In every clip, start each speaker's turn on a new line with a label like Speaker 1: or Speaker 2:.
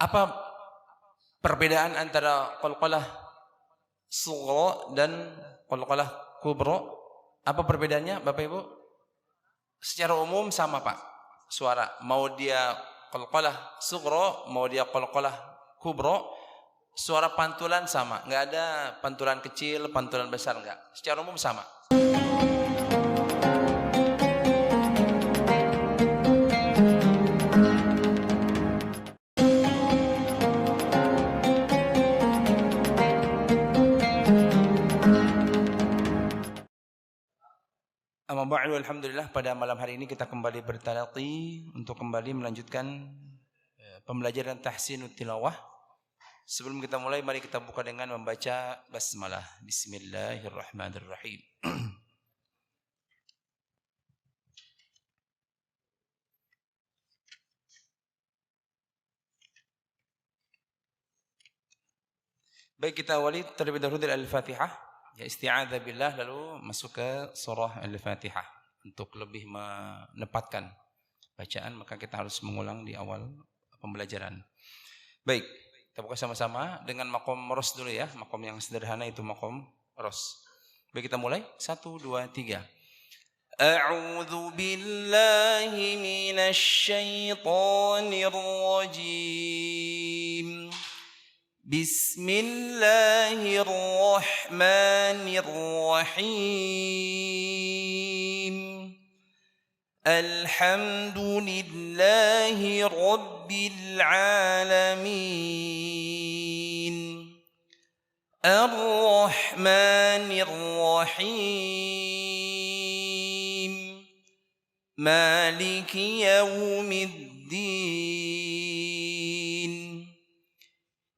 Speaker 1: Apa perbedaan antara qalqalah sughra dan qalqalah kubra? Apa perbedaannya Bapak Ibu? Secara umum sama Pak. Suara mau dia qalqalah sughra, mau dia qalqalah kubra, suara pantulan sama. Enggak ada pantulan kecil, pantulan besar enggak. Secara umum sama. Amma ba'du, alhamdulillah pada malam hari ini kita kembali bertalaqi untuk kembali melanjutkan pembelajaran tahsinut tilawah. Sebelum kita mulai, mari kita buka dengan membaca basmalah. Bismillahirrahmanirrahim. Baik, kita awali terlebih dahulu dari Al-Fatihah. Ya, isti'adzah billah, lalu masuk ke surah Al-Fatihah. Untuk lebih menepatkan bacaan, maka kita harus mengulang di awal pembelajaran. Baik, kita buka sama-sama dengan maqam ros dulu ya. Maqam yang sederhana itu maqam ros. Baik, kita mulai. 1, 2, 3. A'udzu billahi minasy syaithanir rajim. Bismillahirrahmanirrahim. Alhamdulillahi rabbil alamin. Ar-Rahmanir-Rahim. Maliki yaumiddin.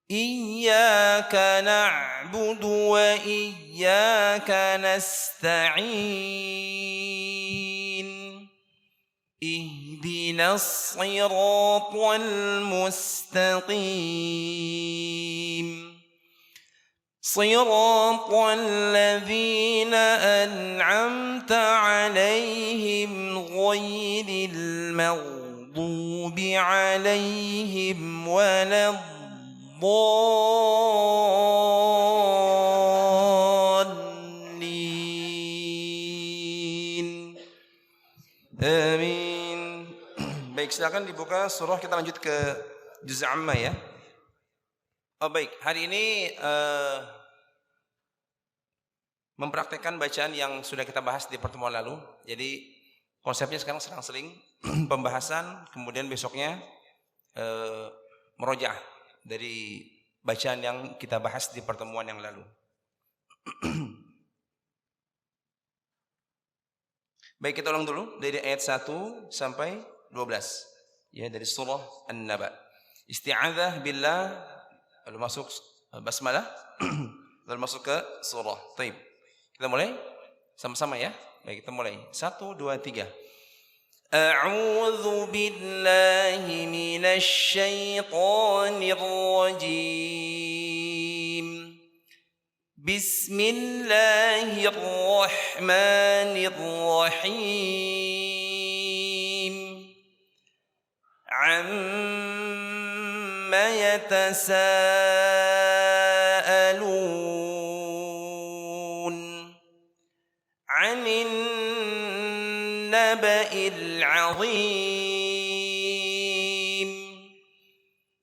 Speaker 1: Iyyaka na'budu wa iyyaka nasta'in. Ihdinas siratal mustaqim. Siratal ladzina an'amta 'alaihim ghairil maghdubi 'alaihim waladdallin. Amin. Baik, silakan dibuka surah, kita lanjut ke juz amma ya. Oh baik, hari ini mempraktekkan bacaan yang sudah kita bahas di pertemuan lalu. Jadi konsepnya sekarang selang-seling pembahasan, kemudian besoknya murojaah dari bacaan yang kita bahas di pertemuan yang lalu. Baik, kita ulang dulu dari ayat 1 sampai 12. Ya, dari surah An-Naba. Isti'adzah billah, lalu masuk basmalah, lalu masuk ke surah. Baik. Kita mulai sama-sama ya. Baik, kita mulai. 1, 2, 3. A'udzu billahi minasy syaithanir rajim. Bismillahirrahmanirrahim. Amma yatasaalun 'anil naba'il 'azim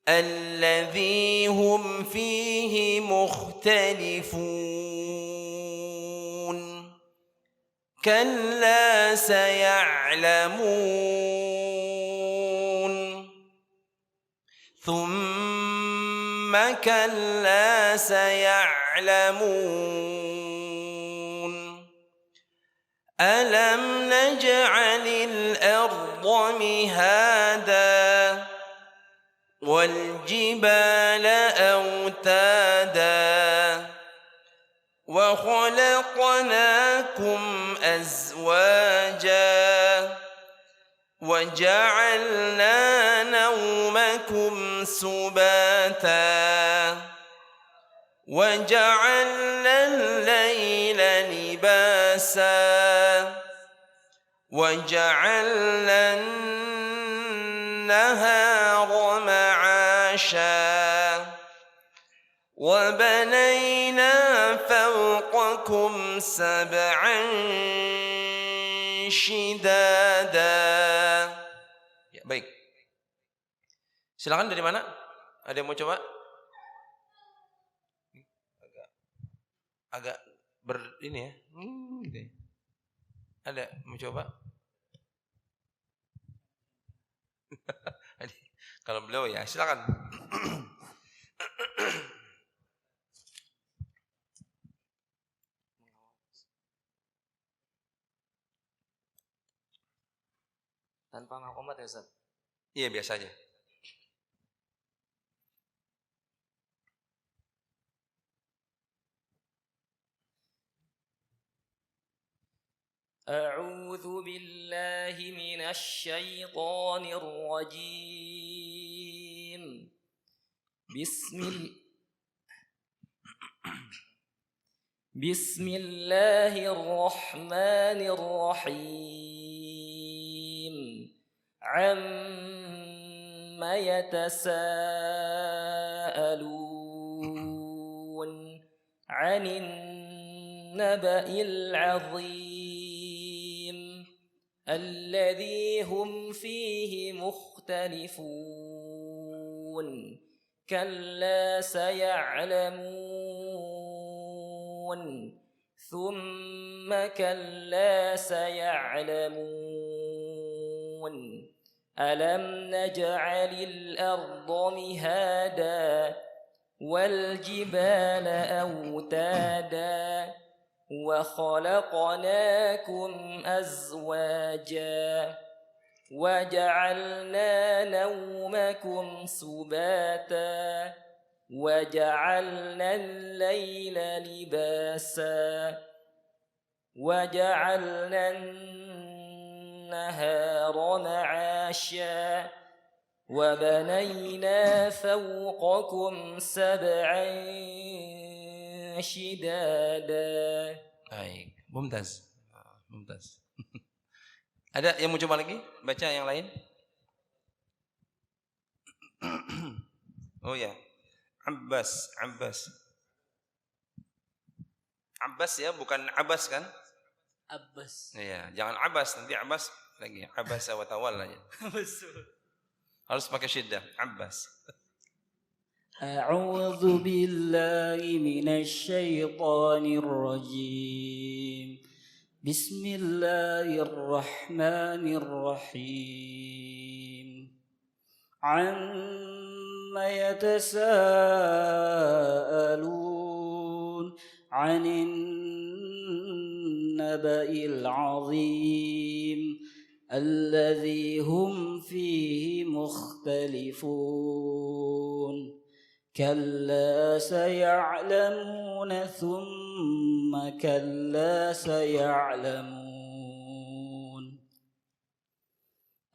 Speaker 1: alladzi hum fihi mukhtalifun. Kalla saya'lamun. Thumma kalla saya'lamun. Alam naj'alil arda mihada wal jibala awtada wa khalaqnakum azwaja wa ja'alna nawmakum subata wa ja'alna al-layla libasa wa ja'alna an-nahara ma'asha عاشا وبنينا فوقكم سبعا شدادا. Ya, baik. Silakan dari mana? Ada yang mau coba? Agak ini ya. Gitu ya. Ada mau coba? Kalau beliau ya silakan.
Speaker 2: Tanpa ngakomat ya Ustaz?
Speaker 1: Iya biasa aja.
Speaker 2: أعوذ بالله من الشيطان الرجيم. بسم الله الرحمن الرحيم. عما يتساءلون عن النبأ العظيم الذي هم فيه مختلفون كلا سيعلمون ثم كلا سيعلمون ألم نجعل الأرض مهادا والجبال أوتادا وخلقناكم أزواجا وجعلنا نومكم سباتا وجعلنا الليل لباسا وجعلنا النهار معاشا وبنينا فوقكم سبعا شدادا.
Speaker 1: Baik, mumtaz. Mumtaz. Ada yang mau coba lagi? Baca yang lain? Oh ya. Abbas ya, bukan Abbas kan?
Speaker 2: Abbas.
Speaker 1: Iya, jangan Abbas, nanti Abbas lagi. Abbas wa tawalla aja. Harus pakai syiddah, Abbas.
Speaker 2: أعوذ بالله من الشيطان الرجيم. بسم الله الرحمن الرحيم. عما يتساءلون عن النبأ العظيم الذي هم فيه مختلفون كلا سيعلمون ثم كلا سيعلمون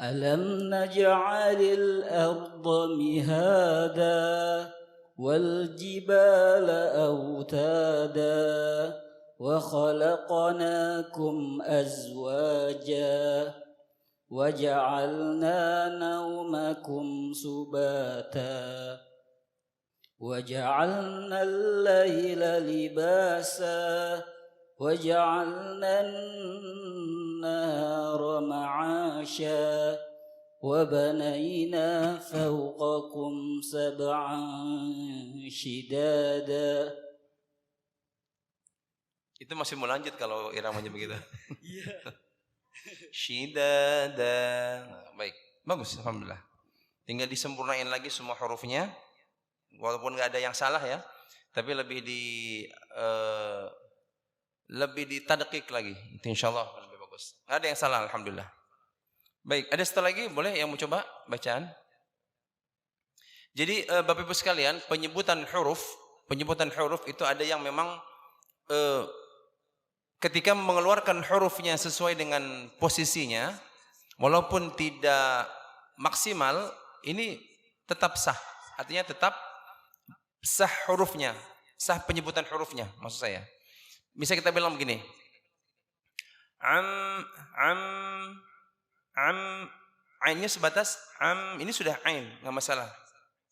Speaker 2: ألم نجعل الأرض مهادا والجبال أوتادا وخلقناكم أزواجا وجعلنا نومكم سباتا وجعلنا الليل لباسا وجعلنا النهار معاشا وبنينا فوقكم سبعا شدادا.
Speaker 1: Itu masih mau lanjut kalau iramanya begitu. Iya. Shidada. Baik, bagus, alhamdulillah. Tinggal disempurnain lagi semua hurufnya. Walaupun nggak ada yang salah ya, tapi lebih ditadqiq lagi. Itu insyaallah lebih bagus. Nggak ada yang salah, alhamdulillah. Baik, ada setelah lagi boleh yang mau coba bacaan? Jadi Bapak Ibu sekalian, penyebutan huruf itu ada yang memang ketika mengeluarkan hurufnya sesuai dengan posisinya, walaupun tidak maksimal, ini tetap sah. Artinya tetap sah hurufnya, sah penyebutan hurufnya, maksud saya. Bisa kita bilang begini. Ainnya sebatas am, ini sudah ain, enggak masalah.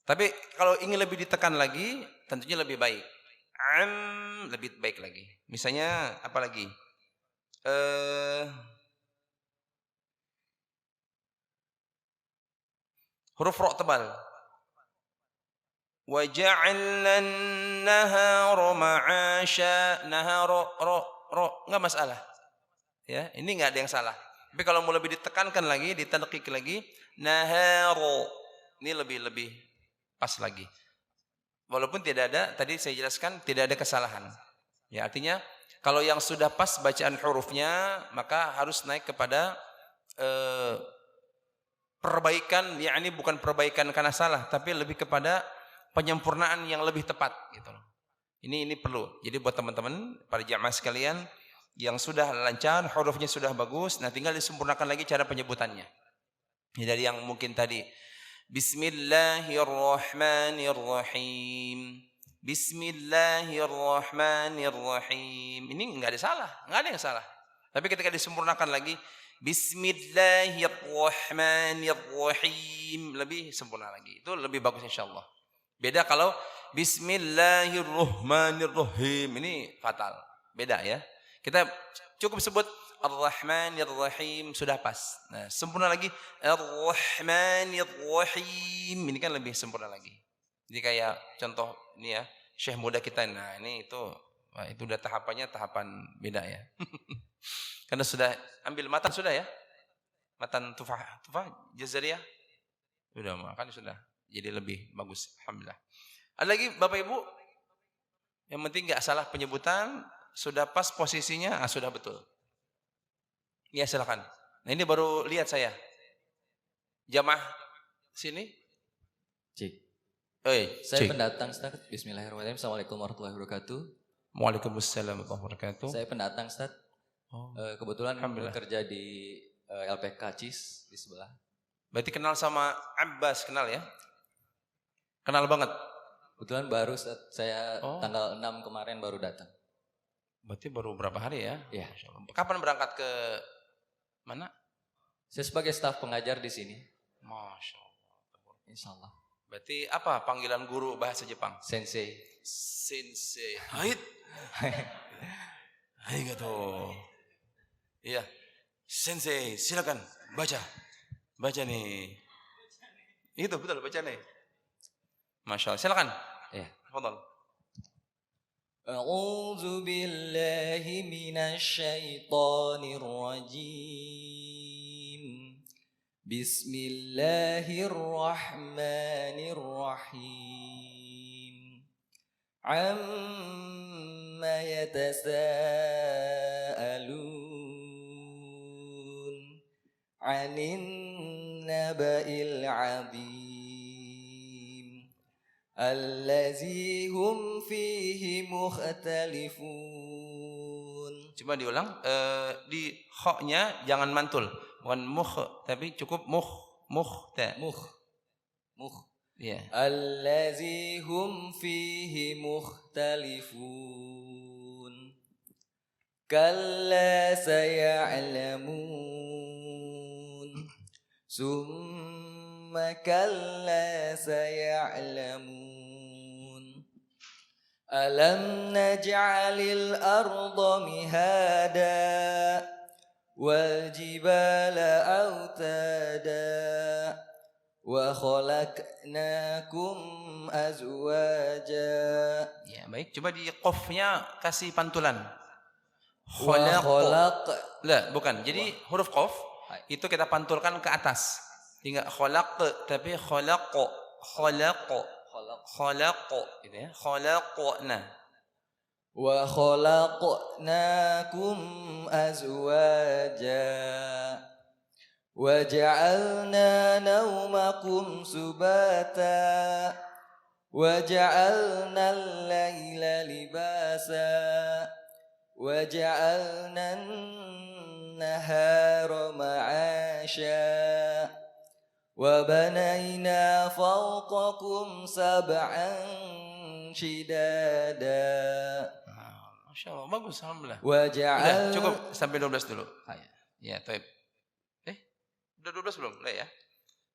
Speaker 1: Tapi kalau ingin lebih ditekan lagi, tentunya lebih baik. Lebih baik lagi. Misalnya apa lagi? Huruf ro tebal. Wa ja'alna an-nahara ma'asha. Nahara ro enggak masalah. Ya, ini enggak ada yang salah. Tapi kalau mau lebih ditekankan lagi, ditanqik lagi, naharo. Ini lebih pas lagi. Walaupun tidak ada, tadi saya jelaskan tidak ada kesalahan. Ya, artinya kalau yang sudah pas bacaan hurufnya, maka harus naik kepada perbaikan, yakni bukan perbaikan karena salah, tapi lebih kepada penyempurnaan yang lebih tepat gitu loh. Ini perlu. Jadi buat teman-teman para jamaah sekalian yang sudah lancar, hurufnya sudah bagus, nah tinggal disempurnakan lagi cara penyebutannya. Ini dari yang mungkin tadi Bismillahirrahmanirrahim. Bismillahirrahmanirrahim. Ini enggak ada salah, enggak ada yang salah. Tapi ketika disempurnakan lagi Bismillahirrahmanirrahim, lebih sempurna lagi. Itu lebih bagus insyaallah. Beda kalau Bismillahirrahmanirrahim, ini fatal. Beda ya. Kita cukup sebut Ar-Rahmanir-Rahim sudah pas. Nah, sempurna lagi Ar-Rahmanir-Rahim. Ini kan lebih sempurna lagi. Jadi kayak contoh ini ya, Syekh muda kita. Nah, ini itu udah tahapannya tahapan beda ya. Karena sudah ambil matan sudah ya. Matan tufah Jazariyah. Sudah makan sudah. Jadi lebih bagus alhamdulillah. Ada lagi Bapak Ibu? Yang penting enggak salah penyebutan, sudah pas posisinya, sudah betul. Ya silakan. Nah ini baru lihat saya. Jamaah sini.
Speaker 3: Cik.
Speaker 1: Saya
Speaker 3: pendatang Ustaz. Bismillahirrahmanirrahim. Assalamualaikum warahmatullahi wabarakatuh.
Speaker 1: Waalaikumsalam warahmatullahi wabarakatuh.
Speaker 3: Saya pendatang Ustaz. Kebetulan bekerja di LPK CIS di sebelah.
Speaker 1: Berarti kenal sama Abbas, kenal ya? Kenal banget.
Speaker 3: Kebetulan baru Ustaz, saya tanggal 6 kemarin baru datang.
Speaker 1: Berarti baru berapa hari ya?
Speaker 3: Iya.
Speaker 1: Kapan berangkat ke mana?
Speaker 3: Saya sebagai staf pengajar di sini.
Speaker 1: Masya Allah.
Speaker 3: Insyaallah.
Speaker 1: Berarti apa panggilan guru bahasa Jepang?
Speaker 3: Sensei.
Speaker 1: Hait. Hai gitu. Iya. Sensei, silakan baca. Baca nih. Itu betul baca nih. Masya Allah. Silakan.
Speaker 3: Iya.
Speaker 1: Fadhal.
Speaker 3: A'udzu billahi minasy syaithanir rajim. Bismillahirrahmanirrahim. Amma yatasaalun 'anin naba'il 'adzim allazi hum fihi mukhtalifun.
Speaker 1: Coba diulang, di kha-nya jangan mantul, bukan tapi cukup ta.
Speaker 3: Muh.
Speaker 1: Iya.
Speaker 3: Allazi hum fihi mukhtalifun. Kalla saya'lamun. Summa kalla saya'lamun. Alam naj'alil arda mihada wal jibala autada wa khalaqnakum azwaja.
Speaker 1: Ya, baik. Coba di qafnya kasih pantulan. Lah, bukan. Jadi huruf qaf itu kita pantulkan ke atas. Tidak khalaq tapi khalaq gitu ya. Khalaqna.
Speaker 3: Wa khalaqnakum azwaja. Wa ja'alna nawmakum subata. Wa ja'alna al-laila libasa. Wa ja'alna an-nahara ma'asha. Wa banayna fawqakum sab'an shidada.
Speaker 1: Masya Allah, bagus, alhamdulillah.
Speaker 3: Udah,
Speaker 1: cukup sampai 12 dulu. Ya, taib. Udah 12 belum? Lah ya.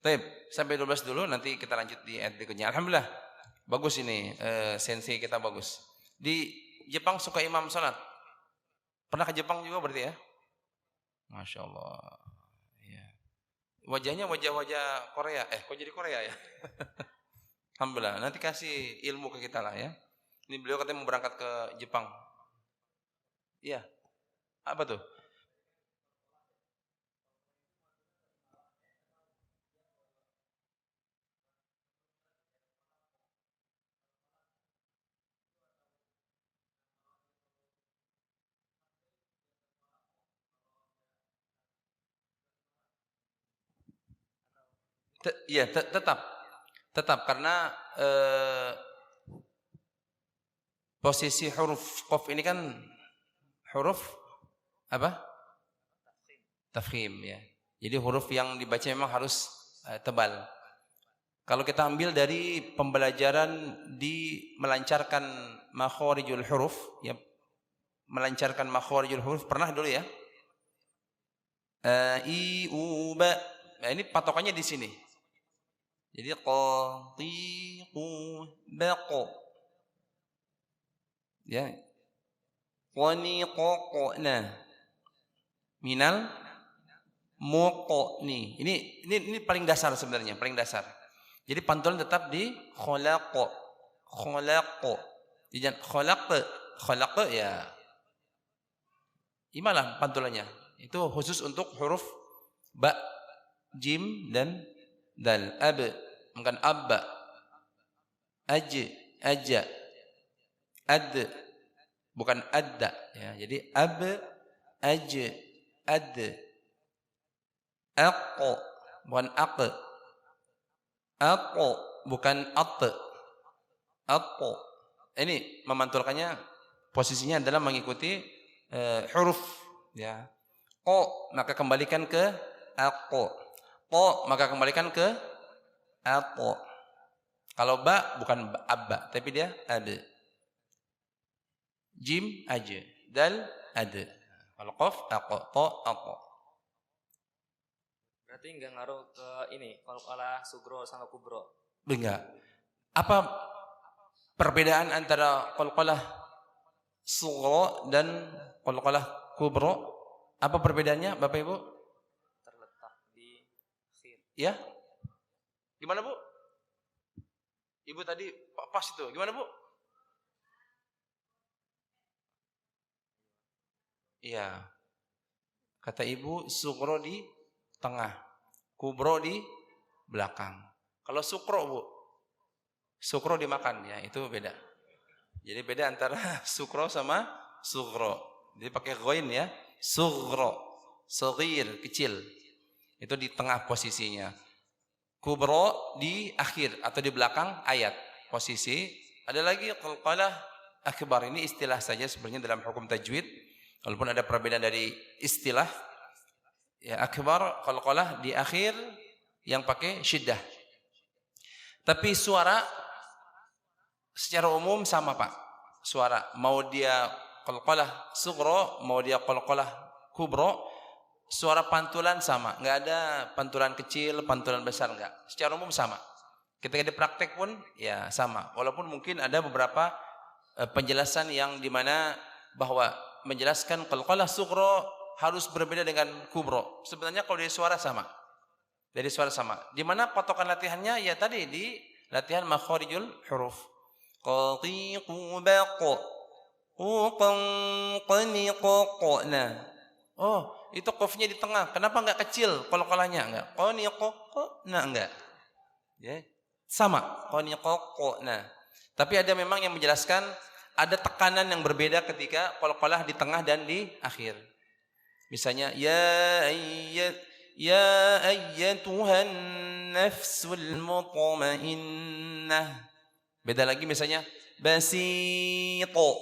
Speaker 1: Baik, sampai 12 dulu, nanti kita lanjut di ayat berikutnya. Alhamdulillah, bagus ini, sensei kita bagus. Di Jepang suka imam salat. Pernah ke Jepang juga berarti ya? Masya Allah. Ya. Wajahnya wajah-wajah Korea. Kok jadi Korea ya? Alhamdulillah, nanti kasih ilmu ke kita lah ya. Ini beliau katanya mau berangkat ke Jepang. Iya. Apa tuh? Iya, tetap karena posisi huruf qaf ini kan huruf apa? Tafkhim ya. Jadi huruf yang dibaca memang harus tebal. Kalau kita ambil dari pembelajaran di melancarkan makharijul huruf ya, melancarkan makharijul huruf pernah dulu ya? I u ba. Nah, ini patokannya di sini. Jadi qa ti qu ba qa. Ya. Qani qa qana. Minal muqni. Ini paling dasar sebenarnya, paling dasar. Jadi pantulan tetap di khalaq. Jadi khalaq ya. Imalah pantulannya. Itu khusus untuk huruf ba, jim dan dal. Ab, bukan abba. Aja. Ad, bukan adda ya. Jadi ab, aj, ad. Aq, bukan aq. Aq, bukan at. Ini memantulkannya posisinya adalah mengikuti huruf ya. Q maka kembalikan ke aq. Po maka kembalikan ke aq. Kalau ba bukan abba tapi dia ad. Jim aj, dal ad. Kalau qaf aq, ta aq.
Speaker 4: Berarti enggak ngaruh ke ini qalqalah sugro sama kubro.
Speaker 1: Enggak. Apa perbedaan antara qalqalah sugro dan qalqalah kubro? Apa perbedaannya Bapak Ibu?
Speaker 4: Terletak di akhir.
Speaker 1: Ya? Gimana Bu? Ibu tadi pas itu. Gimana Bu? Iya. Kata Ibu sugro di tengah, kubro di belakang. Kalau sukro Bu, sukro dimakan ya, itu beda. Jadi beda antara sukro sama sugro. Jadi pakai ghain ya, sugro, saghir, kecil. Itu di tengah posisinya. Kubro di akhir atau di belakang ayat posisi. Ada lagi qalqalah akbar, ini istilah saja sebenarnya dalam hukum tajwid. Walaupun ada perbedaan dari istilah. Ya, akbar qalqalah di akhir yang pakai syiddah. Tapi suara secara umum sama Pak. Suara mau dia qalqalah sughra, mau dia qalqalah kubra, suara pantulan sama. Enggak ada pantulan kecil, pantulan besar enggak. Secara umum sama. Ketika di praktek pun ya sama. Walaupun mungkin ada beberapa penjelasan yang dimana bahwa menjelaskan qalqalah sughra harus berbeda dengan kubro. Sebenarnya kalau dari suara sama. Dari suara sama. Di mana patokan latihannya? Ya tadi di latihan makharijul huruf. Qatiqu baqo. Qaniqaqna. Oh, itu qafnya di tengah. Kenapa enggak kecil qalqalahnya? Enggak. Qaniqaqna enggak. Ya. Sama. Qaniqaqna. Tapi ada memang yang menjelaskan ada tekanan yang berbeda ketika qalqalah di tengah dan di akhir. Misalnya ya ayyatuhan nafsul mutmainnah. Beda lagi misalnya basito.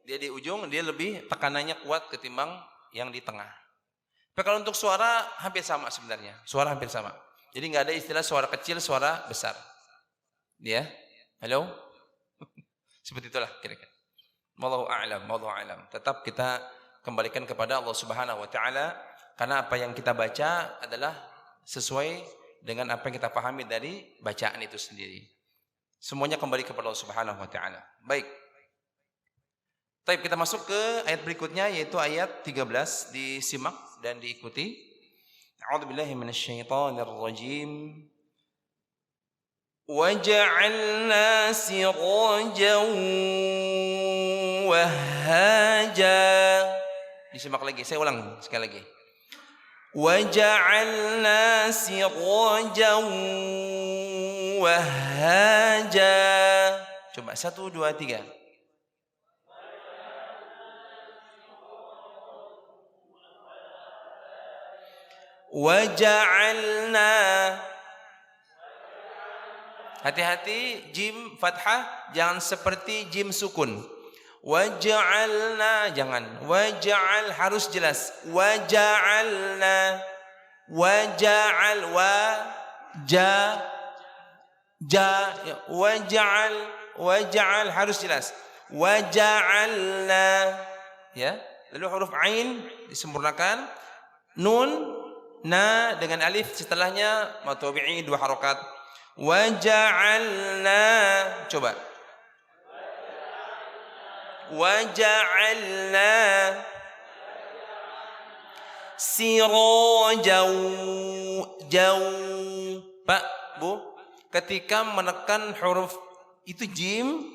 Speaker 1: Dia di ujung dia lebih tekanannya kuat ketimbang yang di tengah. Tapi kalau untuk suara hampir sama sebenarnya. Suara hampir sama. Jadi enggak ada istilah suara kecil, suara besar. Ya. Halo? Seperti itulah kira-kira. Wallahu a'lam. Tetap kita kembalikan kepada Allah Subhanahu wa taala karena apa yang kita baca adalah sesuai dengan apa yang kita pahami dari bacaan itu sendiri. Semuanya kembali kepada Allah Subhanahu wa taala. Baik. Baik, kita masuk ke ayat berikutnya yaitu ayat 13, disimak dan diikuti. A'udzubillahi minasyaitonir rajim. وَجَعَلْنَا سِرَاجًا وَهَّاجًا. Disimak lagi, saya ulang sekali lagi. وَجَعَلْنَا سِرَاجًا وَهَّاجًا. Coba 1, 2, 3. وَجَعَلْنَا. Hati-hati, jim fathah jangan seperti jim sukun. Waja'alna jangan. Waja'al harus jelas. Waja'alna. Waja'al waja'al harus jelas. Waja'alna, ya. Lalu huruf ain disempurnakan. Nun, na dengan alif setelahnya matobi'i 2 harokat. Waja'alna, coba. Waja'alna sirajan. Pak, Bu, ketika menekan huruf itu jim,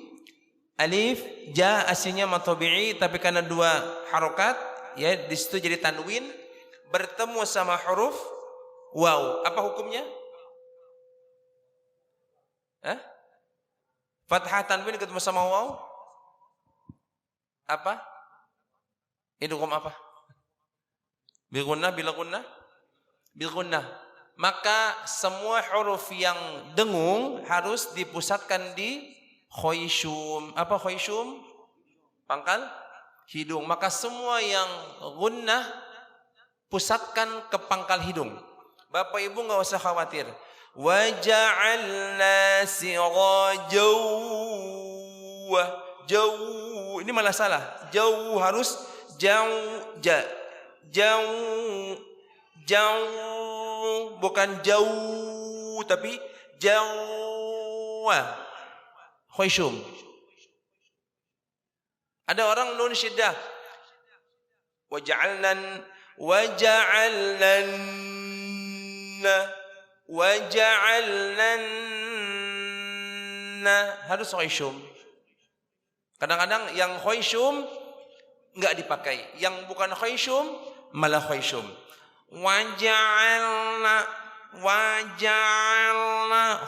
Speaker 1: alif, ja aslinya matobi'i tapi karena 2 harokat, ya di situ jadi tanwin bertemu sama huruf waw. Apa hukumnya? Fathah tanwin ketemu sama waw apa? Idgham apa? Bilgunnah, bila gunnah? Bilgunnah. Maka semua huruf yang dengung harus dipusatkan di khoisyum. Apa khoisyum? Pangkal hidung. Maka semua yang gunnah pusatkan ke pangkal hidung. Bapak Ibu enggak usah khawatir. Waja'alna sirajan. Jauh, ini malah salah. Jauh harus jauh, jauh, bukan jauh tapi jauh. Khoisyum. Ada orang nun syiddah. Waja'alnan harus khoisyum. Kadang-kadang yang khoisyum enggak dipakai, yang bukan khoisyum malah khoisyum. Waja'alna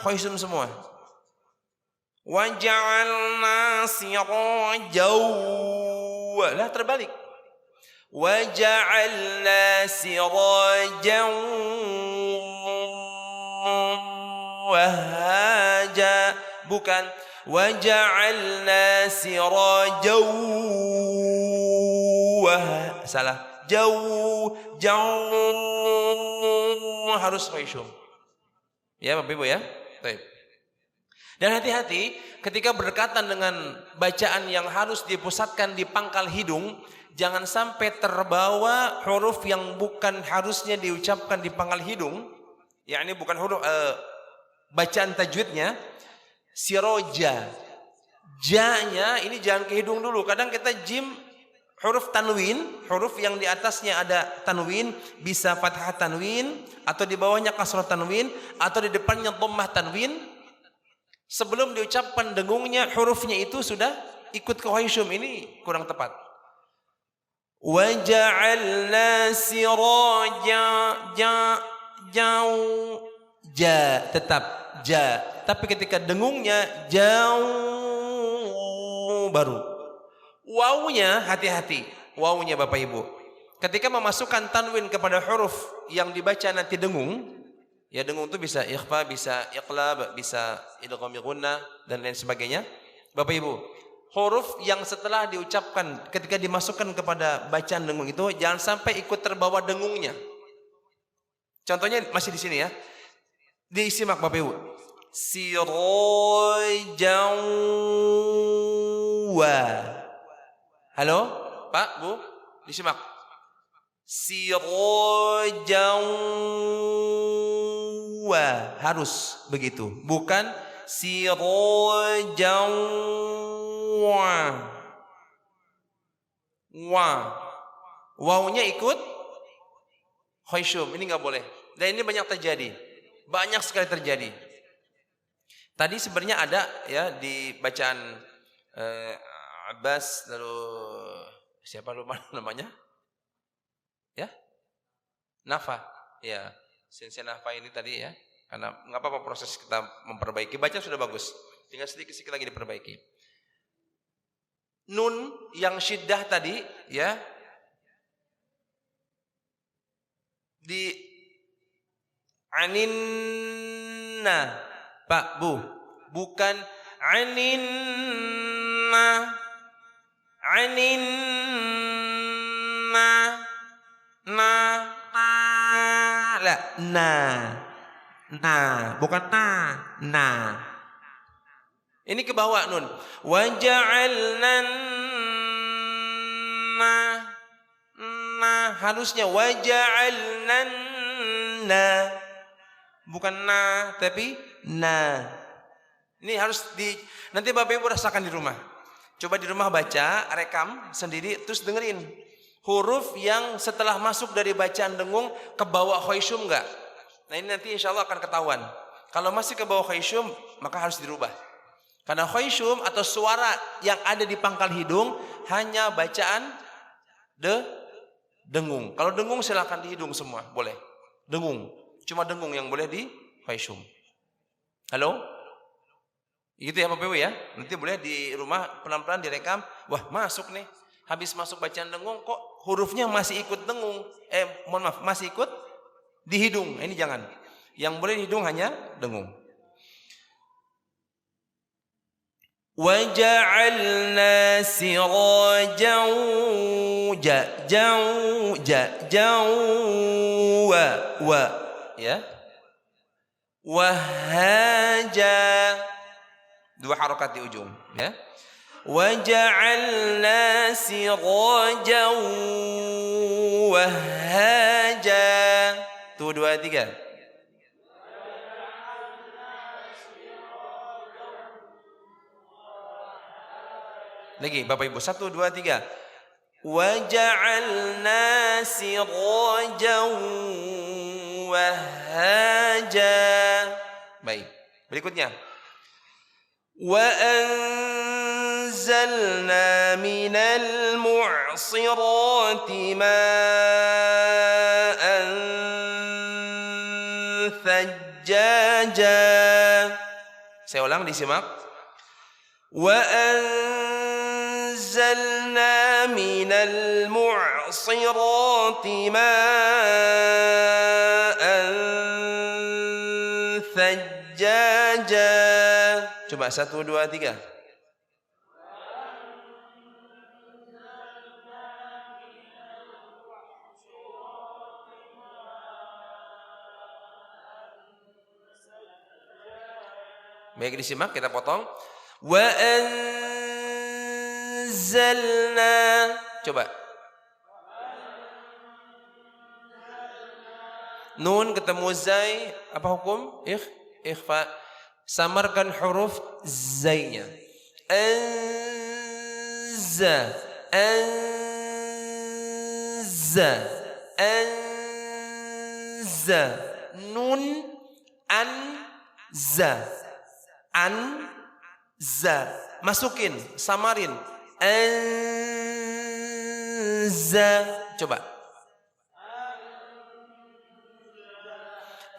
Speaker 1: khoisyum semua. Waja'alna sirajan, lah terbalik. Waja'alna sirajan wahhaja, bukan waja'alna sirajan salah. Jauh harus khoisyum. Ya Bapak Ibu ya. Baik. Dan hati-hati ketika berdekatan dengan bacaan yang harus dipusatkan di pangkal hidung, jangan sampai terbawa huruf yang bukan harusnya diucapkan di pangkal hidung. Yakni bukan huruf bacaan tajwidnya. Siroja, ja-nya ini jangan ke hidung dulu. Kadang kita jim huruf tanwin, huruf yang di atasnya ada tanwin, bisa fathah tanwin atau di bawahnya kasrah tanwin atau di depannya dhammah tanwin. Sebelum diucapkan dengungnya hurufnya itu sudah ikut ke khoisyum, ini kurang tepat. Waja'alna siraja tetap ja, tapi ketika dengungnya jauh baru. Wawunya hati-hati, wawunya Bapak Ibu. Ketika memasukkan tanwin kepada huruf yang dibaca nanti dengung, ya dengung itu bisa ikhfa, bisa iqlab, bisa idgham gunnah dan lain sebagainya. Bapak Ibu, huruf yang setelah diucapkan ketika dimasukkan kepada bacaan dengung itu jangan sampai ikut terbawa dengungnya. Contohnya masih di sini ya. Disimak Bapak Ibu. Sirajan wa. Halo, Pak, Bu, disimak. Sirajan harus begitu, bukan sirajan wawnya ikut khayshum, ini nggak boleh. Dan ini banyak terjadi, banyak sekali terjadi. Tadi sebenarnya ada ya di bacaan Abbas, lalu siapa lupa namanya? Ya, Nafa. Ya, Sensei Nafa ini tadi ya. Karena nggak apa-apa proses kita memperbaiki. Baca sudah bagus. Tinggal sedikit-sedikit lagi diperbaiki. Nun yang syiddah tadi ya di aninna, Pak, Bu, bukan aninna, bukan na. Ini ke bawah nun. Waja'alna harusnya waja'alna bukan na tapi na. Ini harus nanti Bapak Ibu rasakan di rumah. Coba di rumah baca, rekam sendiri terus dengerin. Huruf yang setelah masuk dari bacaan dengung ke bawah khayshum enggak? Nah ini nanti insya Allah akan ketahuan. Kalau masih ke bawah khayshum maka harus dirubah. Karena khayshum atau suara yang ada di pangkal hidung hanya bacaan dengung. Kalau dengung silakan di hidung semua, boleh. Dengung, cuma dengung yang boleh di khayshum. Halo? Gitu ya Bapak Ibu ya. Nanti boleh di rumah pelan-pelan direkam. Wah masuk nih. Habis masuk bacaan dengung kok hurufnya masih ikut dengung. Mohon maaf, masih ikut di hidung. Ini jangan. Yang boleh di hidung hanya dengung. وَجَعَلْنَا سِرَاجًا ya. وَهَاجًا dua harokat di ujung ya. وَجَعَلْنَا سِرَاجًا وَهَاجًا. Tuh 2 3. Lagi Bapak Ibu 1 2 3. وَجَعَلْنَا سِرَاجًا وَهَاجًا. Baik. Berikutnya. وَأَنزَلْنَا مِنَ الْمُعْصِرَاتِ مَاءً ثَجَّاجًا. Saya ulang, disimak. وَأَنزَلْنَا مِنَ الْمُعْصِرَاتِ مَاءً ثَجَّاجًا. Coba 1 2 3. Baik, disimak, kita potong. Wa anzalna. Coba. Nun ketemu zai, apa hukum? Ikhfa. Samarkan huruf zainya. Anza. Nun anza. Anza. Masukin, samarin. Anza. Coba.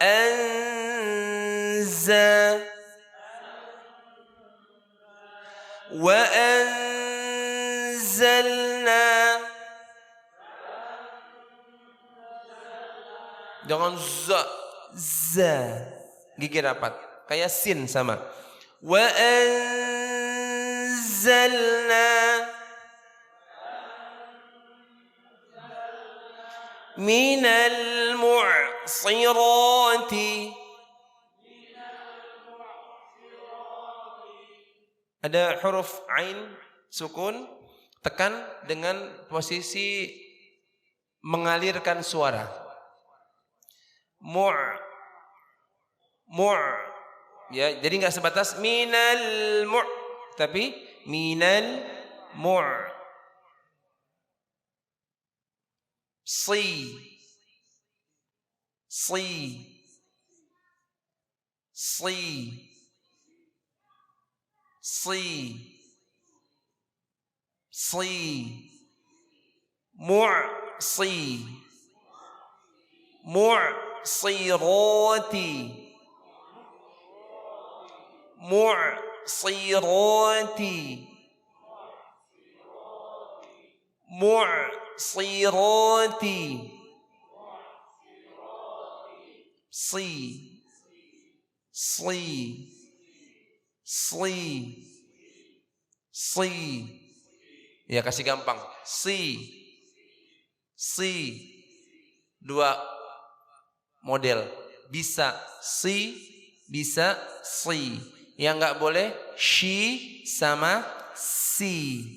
Speaker 1: Anza. Wa anzalna. Jangan za. Gigi rapat. Kayak sin sama. Wa anzalna minal mu'sirati. Ada huruf ain sukun, tekan dengan posisi mengalirkan suara. Ya, jadi enggak sebatas minal tapi minal si ya kasih gampang dua model, bisa bisa yang enggak boleh shi sama si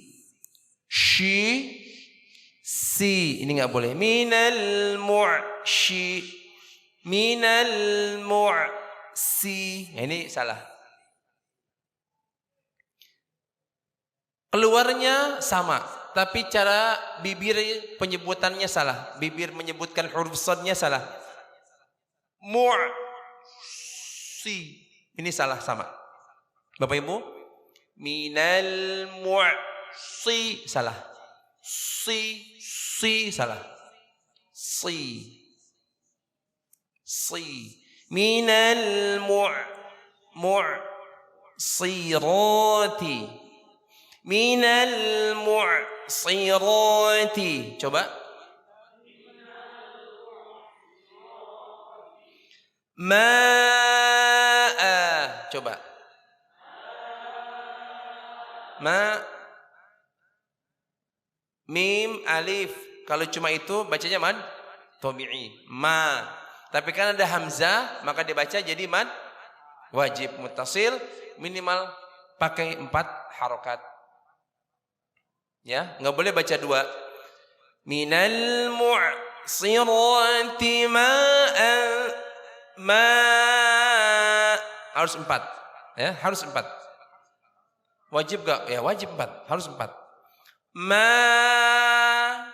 Speaker 1: ini enggak boleh. Minal mu'si, ini salah. Keluarnya sama, tapi cara bibir penyebutannya salah. Bibir menyebutkan huruf shadnya salah. Mu'si, ini salah sama. Bapak Ibu, minal mu'si salah. Si salah. Minal mu'sirati. Minal mu'sirati. Coba. Ma'a. Coba. Mim, alif. Kalau cuma itu bacanya mad tabi'i. Ma. Tapi kan ada hamzah, maka dibaca jadi mad wajib muttasil, minimal pakai 4 harokat. Ya, enggak boleh baca 2. Minal mu'sirati harus 4. Ya, harus 4. Wajib enggak? Ya, wajib 4. Harus 4. 4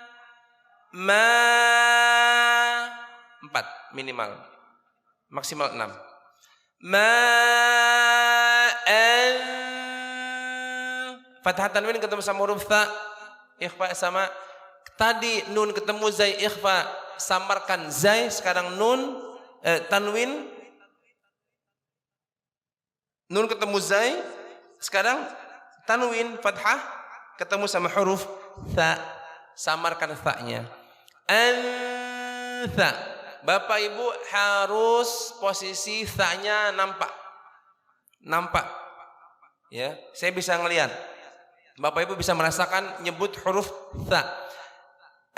Speaker 1: minimal. Maksimal 6. Fathah tanwin ketemu sama huruf tha, ikhfa sama. Tadi nun ketemu zai, ikhfa, samarkan zai. Sekarang nun tanwin, nun ketemu zai. Sekarang tanwin fathah ketemu sama huruf tha, samarkan tha-nya. Antha. Bapak Ibu harus posisi tha-nya nampak. Ya, saya bisa ngelihat. Bapak Ibu bisa merasakan nyebut huruf tha.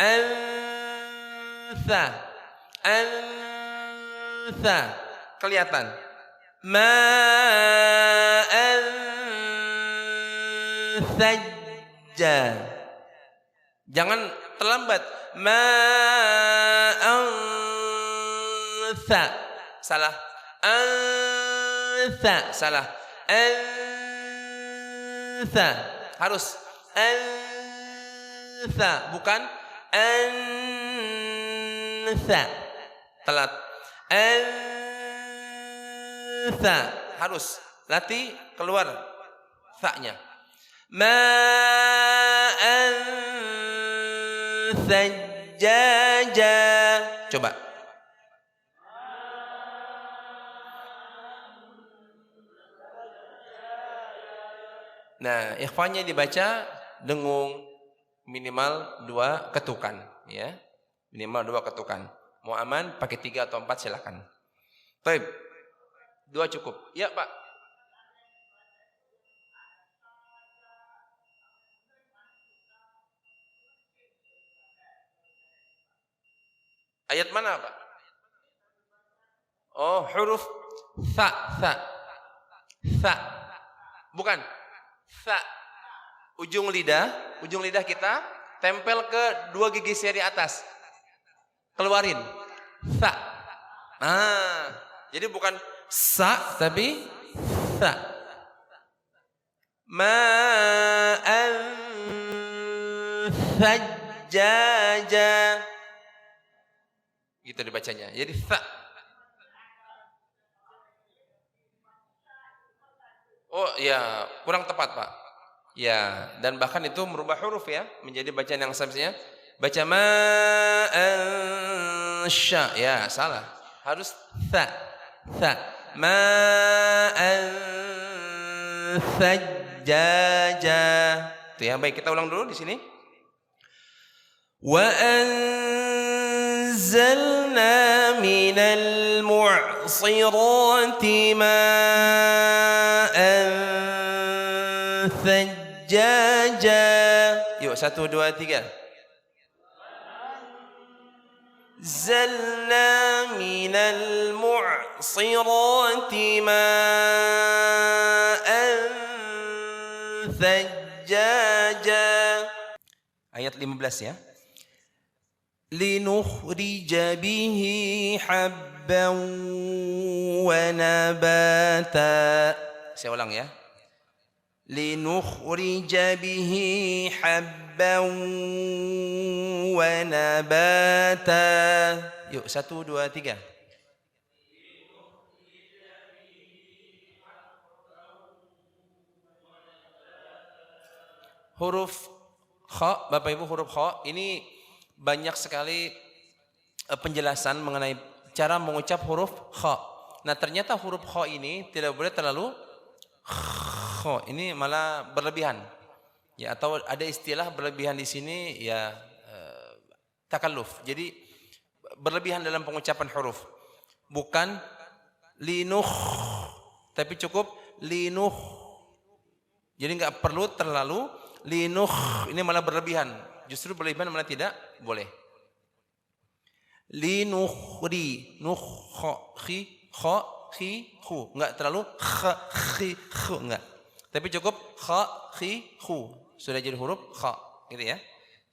Speaker 1: Antha. Kelihatan. Sajja. Jangan terlambat. Ma'antha. Salah. Antha. Salah. Antha. Harus. Antha. Bukan. Antha. Telat. Antha. Harus. Latih keluar tha-nya. Sajjaja. Coba. Nah, ikhfanya dibaca dengung, minimal 2 ketukan, ya. Minimal 2 ketukan. Mau aman pakai 3 atau 4 silakan. Baik. 2 cukup. Ya, Pak. Ayat mana, Pak? Oh, huruf tha. Bukan. Tha. Ujung lidah kita tempel ke 2 gigi seri atas. Keluarin. Tha. Jadi bukan sa tapi tha. Ma'an thajjaja. Gitu dibacanya. Jadi tha. Oh ya, kurang tepat Pak. Ya, dan bahkan itu merubah huruf ya, menjadi bacaan yang seharusnya baca ma'an sya. Ya, salah. Harus tha. Tha. Ma'an thajjaja. Itu ya, baik kita ulang dulu di sini. Wa anzalna minal mu'sirati ma'an thajjaja. Yuk 1 2 3. Zalna minal mu'sirati ma'an thajjaja. Ayat 15 ya. Linukhrija bihi habban wa nabata. Saya ulang ya. Linukhrija bihi habban wa nabata. Yuk 1 2 3. Huruf kha, Bapak Ibu, huruf kha ini banyak sekali penjelasan mengenai cara mengucap huruf kha. Nah, ternyata huruf kha ini tidak boleh terlalu kha, ini malah berlebihan. Ya, atau ada istilah berlebihan di sini ya takalluf. Jadi berlebihan dalam pengucapan huruf. Bukan linuh, tapi cukup linuh. Jadi enggak perlu terlalu linuh, ini malah berlebihan. Justru berlebihan malah tidak boleh. Linukhri, nuh kha khi khu, enggak terlalu kha khi khu, enggak. Tapi cukup kha khi khu, sudah jadi huruf kha, gitu ya.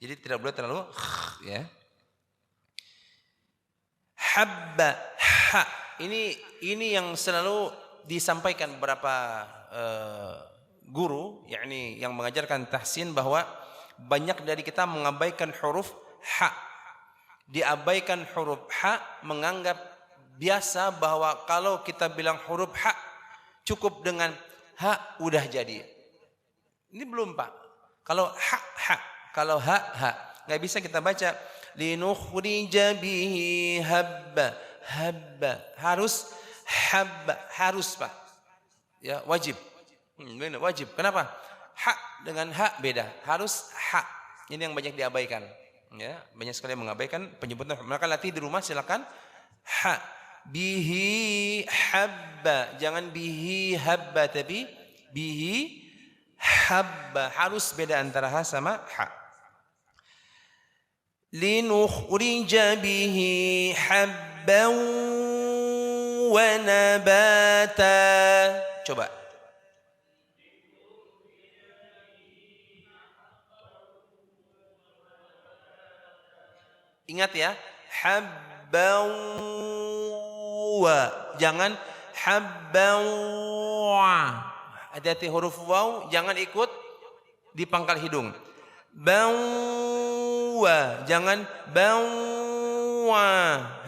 Speaker 1: Jadi tidak boleh terlalu ya. Habba, ha. Ini yang selalu disampaikan beberapa guru, yakni yang mengajarkan tahsin, bahwa banyak dari kita mengabaikan huruf ha. Diabaikan huruf ha, menganggap biasa bahwa kalau kita bilang huruf ha cukup dengan ha udah jadi. Ini belum Pak. Kalau ha ha, kalau ha ha, nggak bisa kita baca linukhrija bihi habba habba. Harus habba, harus Pak. Ya, wajib. Wajib. Kenapa? Ha dengan ha beda. Harus ha. Ini yang banyak diabaikan. Ya, banyak sekali yang mengabaikan penyebutan. Maka latih di rumah silakan ha. Bihi habba. Jangan bihi habba, tapi bihi habba. Harus beda antara ha sama ha. Linukhrija bihi habban wa nabata. Coba. Ingat ya, habban wa, jangan habban wa. Hati-hati huruf waw jangan ikut di pangkal hidung. Bawa, jangan bawa.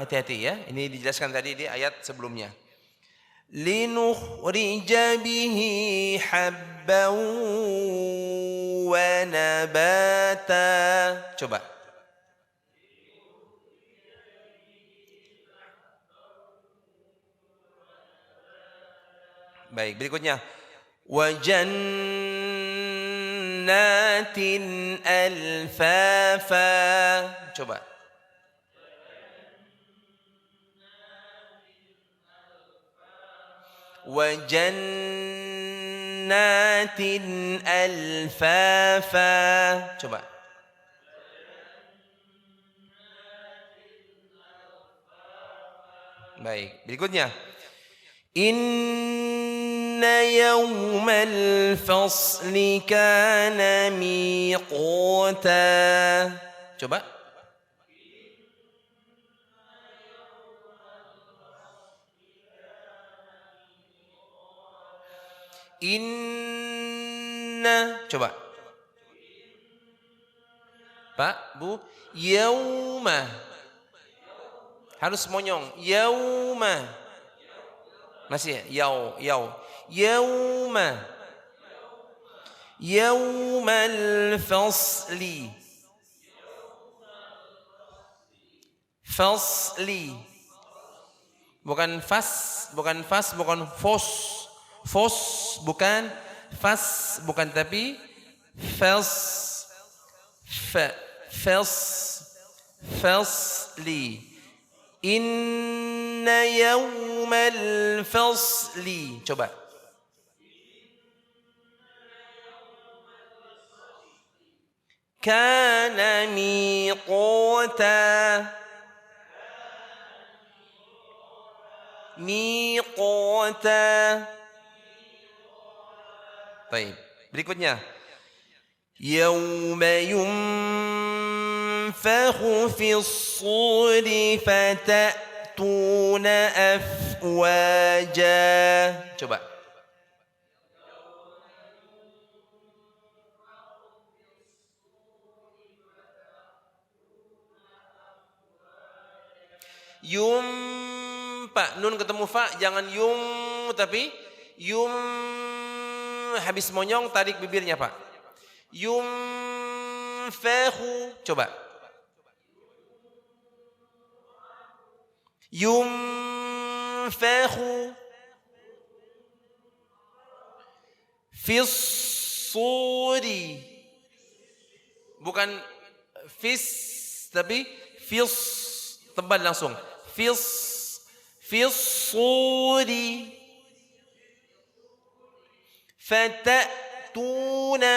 Speaker 1: Hati-hati ya, ini dijelaskan tadi di ayat sebelumnya. Linukhrija bihi habban wa nabata. Coba. Baik, berikutnya wa jannatin alfafa. Coba. Wa jannatin alfafa. Coba. Baik, berikutnya Inna yawmal fasli kana miqata. Coba. Inna. Coba. Pak, Bu. Yauma. Harus monyong. Yauma. Masih ya? Yau. Yauma. Yaumal fasli. Fasli. Bukan fas, bukan fos. Fos bukan, fas bukan, tapi fas. Fasli. Inna yawmal fasli. Coba. Kana miqata. Miqata. Baik. Berikutnya. Yawma yunfakhu fis-suri fatatuna afwaja. Coba. Pak, nun ketemu fa, jangan tapi habis monyong tarik bibirnya, Pak. Yumfahu, coba. Yumfahu fis-suri. Bukan fis, tapi fis, tebal langsung. Fis-suri fatatuna.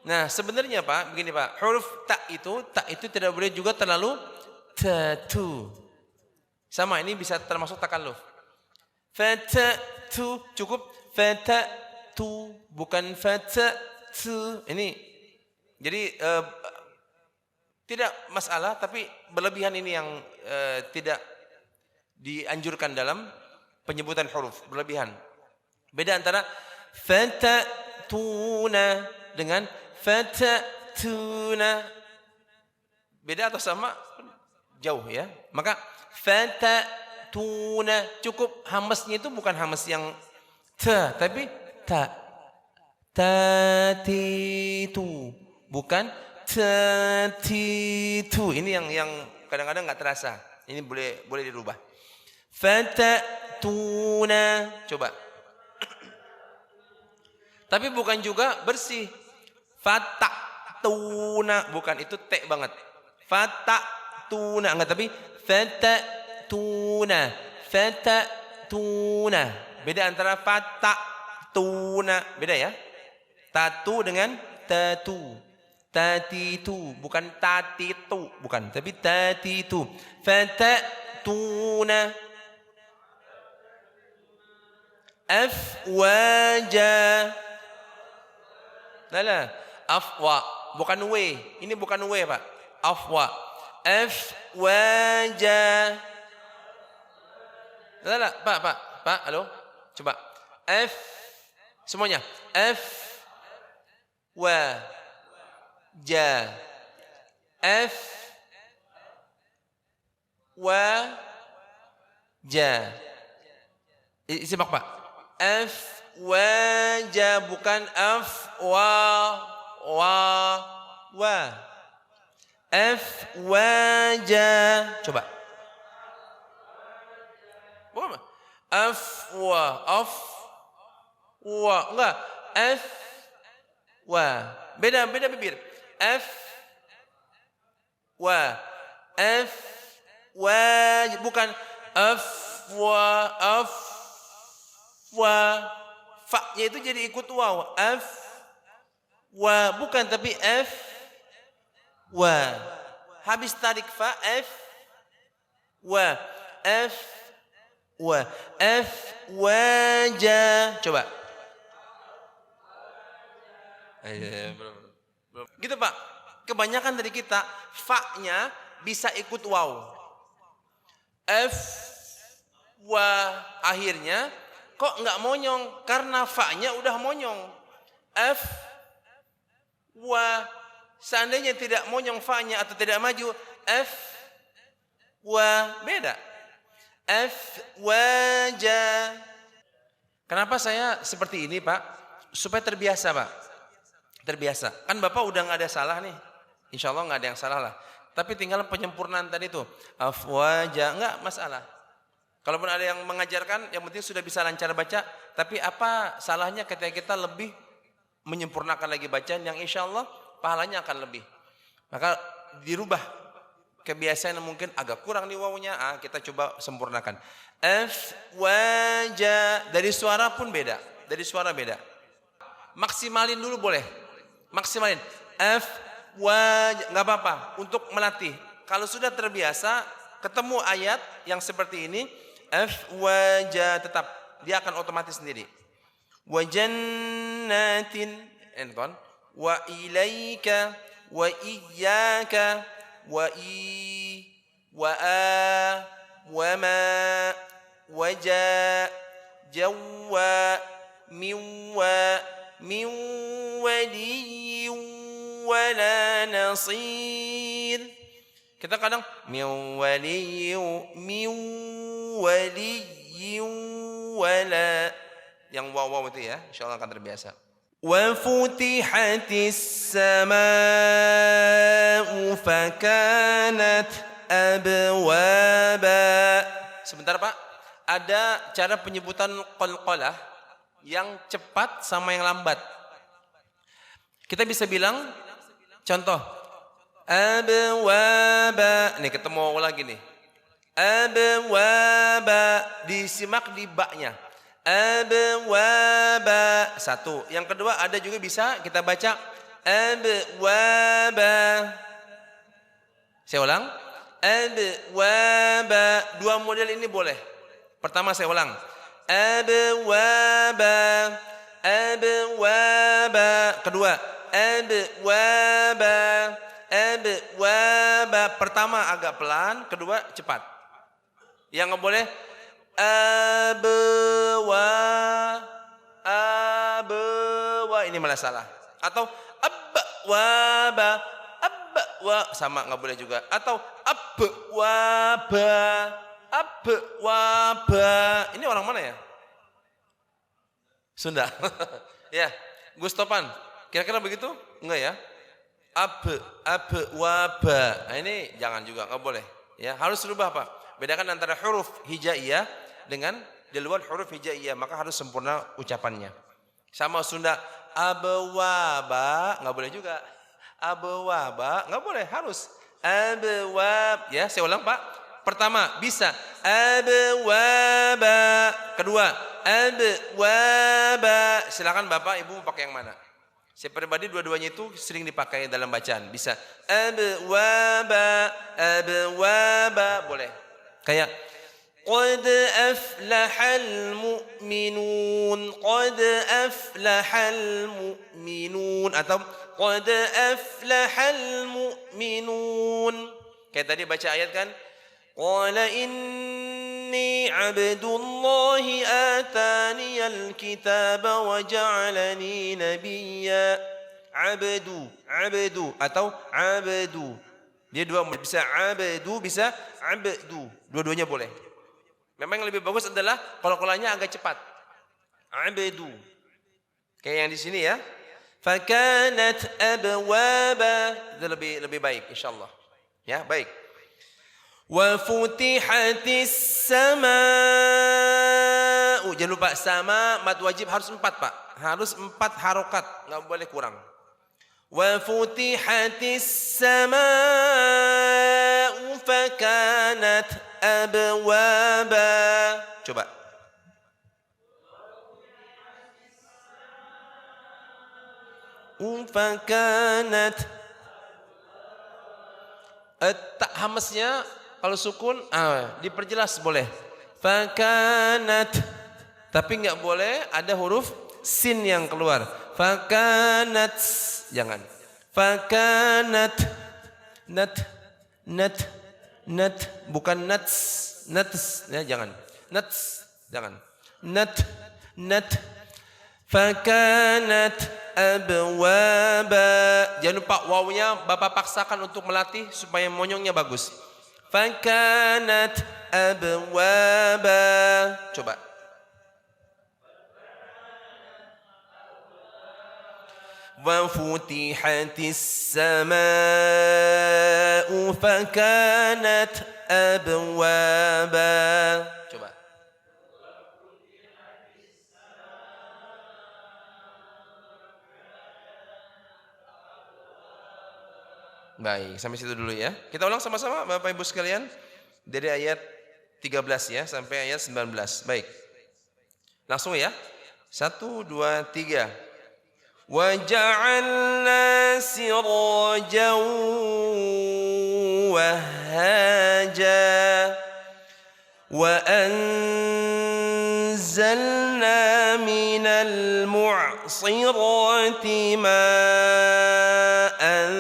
Speaker 1: Nah, sebenarnya Pak, begini Pak, huruf tak itu tidak boleh juga terlalu tatu. Sama, ini bisa termasuk takalluf. Fatatu cukup fatatu, bukan fatatu. Ini jadi tidak masalah, tapi berlebihan ini yang tidak dianjurkan dalam penyebutan huruf, berlebihan. Beda antara fatatuna dengan fatatuna. Beda atau sama? Jauh ya. Maka fatatuna cukup, hamasnya itu bukan hamas yang ta, tapi ta. Tatitu, bukan tatitu. Ini yang kadang-kadang nggak terasa. Ini boleh dirubah. Fatatuna, coba. Tapi bukan juga bersih. Fatatuna, bukan, itu te banget. Fatatuna enggak, tapi fatatuna. Fatatuna. Beda antara fatatuna, beda ya. Tatu dengan tatu. Tatitu, bukan tatitu, bukan, tapi tatitu. Fatatuna afwaja. Nah, afwa, bukan we. Ini bukan we, Pak. Afwa. Afwaja. Nah, Pak, halo. Coba. Semuanya. Wa ja. Wa ja. Simak, Pak. Waja, bukan wa. Waja. Coba. Bukan. Wa. Enggak. Wa. Beda bibir. Wa. Bukan wa. Fa-nya itu jadi ikut waw. Wa, bukan, tapi wa. Habis tarik fa, wa. Waja. Coba. Gitu Pak. Kebanyakan dari kita fa-nya bisa ikut waw. Wa akhirnya Kok nggak monyong? Karena fa-nya udah monyong. F, wa. Seandainya tidak monyong fa-nya atau tidak maju, F, wa, beda. F, wa, ja. Kenapa saya seperti ini Pak? Supaya terbiasa Pak. Terbiasa. Kan Bapak udah nggak ada salah nih. Insya Allah nggak ada yang salah lah. Tapi tinggal penyempurnaan tadi tuh. Afwaja, nggak masalah. Kalaupun ada yang mengajarkan, yang penting sudah bisa lancar baca. Tapi apa salahnya ketika kita lebih menyempurnakan lagi bacaan yang insya Allah pahalanya akan lebih. Maka dirubah kebiasaan yang mungkin agak kurang di wawunya. Kita coba sempurnakan. Afwaja, dari suara pun beda. Dari suara beda. Maksimalin dulu boleh. Maksimalin. Wajah, nggak apa-apa untuk melatih. Kalau sudah terbiasa ketemu ayat yang seperti ini, wajah tetap dia akan otomatis sendiri. Wajannatin, wa ilaika, wa iyyaka, wa a, wa ma, waja, jawa, min waliyyin wala nasir. Kita kadang min waliyyin wala, yang waw itu ya, insyaallah akan terbiasa. Wa futihatis samaa'u fakanat abwaba. Sebentar Pak, ada cara penyebutan qalqalah yang cepat sama yang lambat. Kita bisa bilang contoh, abwaba. Nih ketemu lagi nih. Abwaba, disimak di ba-nya. Abwaba. Satu. Yang kedua ada juga bisa kita baca abwaba. Saya ulang. Abwaba. Dua model ini boleh. Pertama saya ulang. Abwaba. Abwaba. Kedua. Abwaba. Pertama agak pelan, kedua cepat. Yang nggak boleh abwa, ini malah salah. Atau abwaba, sama nggak boleh juga. Atau abwaba. Ini orang mana ya? Sunda. Ya, Gustopan. Kira-kira begitu? Enggak ya? Waba. Nah, ini jangan juga, enggak boleh. Ya, harus rubah Pak. Bedakan antara huruf hijaiyah dengan di luar huruf hijaiyah, maka harus sempurna ucapannya. Sama Sunda abwaba, enggak boleh juga. Abwaba, enggak boleh, harus abwab. Ya, saya ulang Pak. Pertama, bisa abwaba. Kedua, abwaba. Silakan Bapak Ibu pakai yang mana? Saya pribadi dua-duanya itu sering dipakai dalam bacaan. Bisa abwaba, boleh. Kayak qad aflahal mu'minun, qad aflahal mu'minun, atau qad aflahal mu'minun. Kayak tadi baca ayat kan, qala inni abdullahi ataniyal kitaba wa ja'alani nabiyya. Abdu atau abdu. Dia dua, bisa abdu, bisa abdu. Dua-duanya boleh. Memang yang lebih bagus adalah qalqalahnya agak cepat. Abdu. Kayak yang di sini ya. Fakanat abwaba. Itu lebih baik insyaallah. Ya, baik. Wa futihatis samaa'u. Jangan lupa sama mad wajib harus 4 Pak. Harus 4 harokat, enggak boleh kurang. Wa futihatis samaa'u fakanat abwaba. Coba. Fakanat. Tak hamesnya kalau sukun diperjelas boleh. Fakanat. Tapi enggak boleh ada huruf sin yang keluar. Fakanat. Jangan. Fakanat. Nat. Bukan nats. Ya, jangan. Nats. Jangan. nat fakanat abwaba. Jangan lupa wawunya Bapak paksakan untuk melatih supaya monyongnya bagus. Fakanat abwaba. Coba. Wa futihatis samaa'u fakanat abwaba. Coba. Baik, sampai situ dulu ya. Kita ulang sama-sama Bapak Ibu sekalian. Dari ayat 13 ya sampai ayat 19. Baik. Langsung ya. 1, 2, 3. Wa ja'alna sirajan wahaja wa anzalna minal mu'sirati ma'an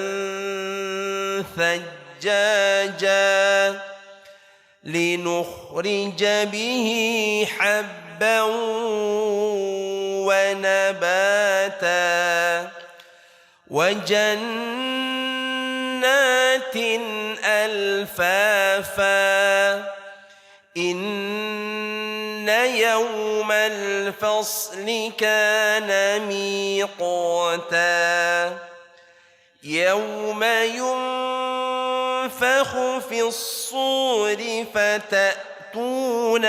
Speaker 1: ثجاجا لنخرج به حبا ونباتا وجنات ألفافا إن يوم الفصل كان ميقاتا يوم ينفخ في الصور فتأتون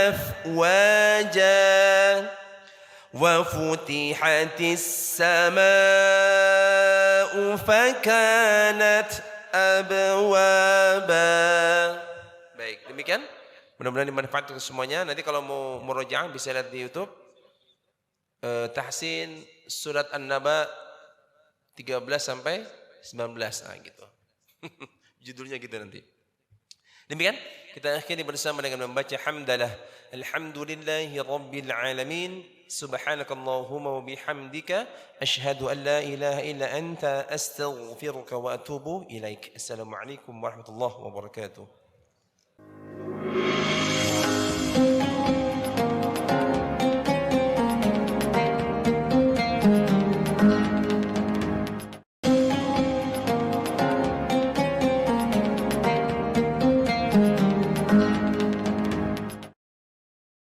Speaker 1: أفواجا وفتحت السماء فكانت أبوابا. Baik, demikian. Mudah-mudahan dimanfaatkan semuanya. Nanti kalau mau murojaah bisa lihat di YouTube. Tahsin surat An-Naba 13 sampai 19 gitu. Judulnya gitu nanti. Demikian kita akhiri bersama dengan membaca hamdalah. Alhamdulillahi rabbil alamin. Subhanakallahumma wa bihamdika asyhadu an la ilaha illa anta astaghfiruka wa atubu ilaik. Assalamualaikum warahmatullahi wabarakatuh.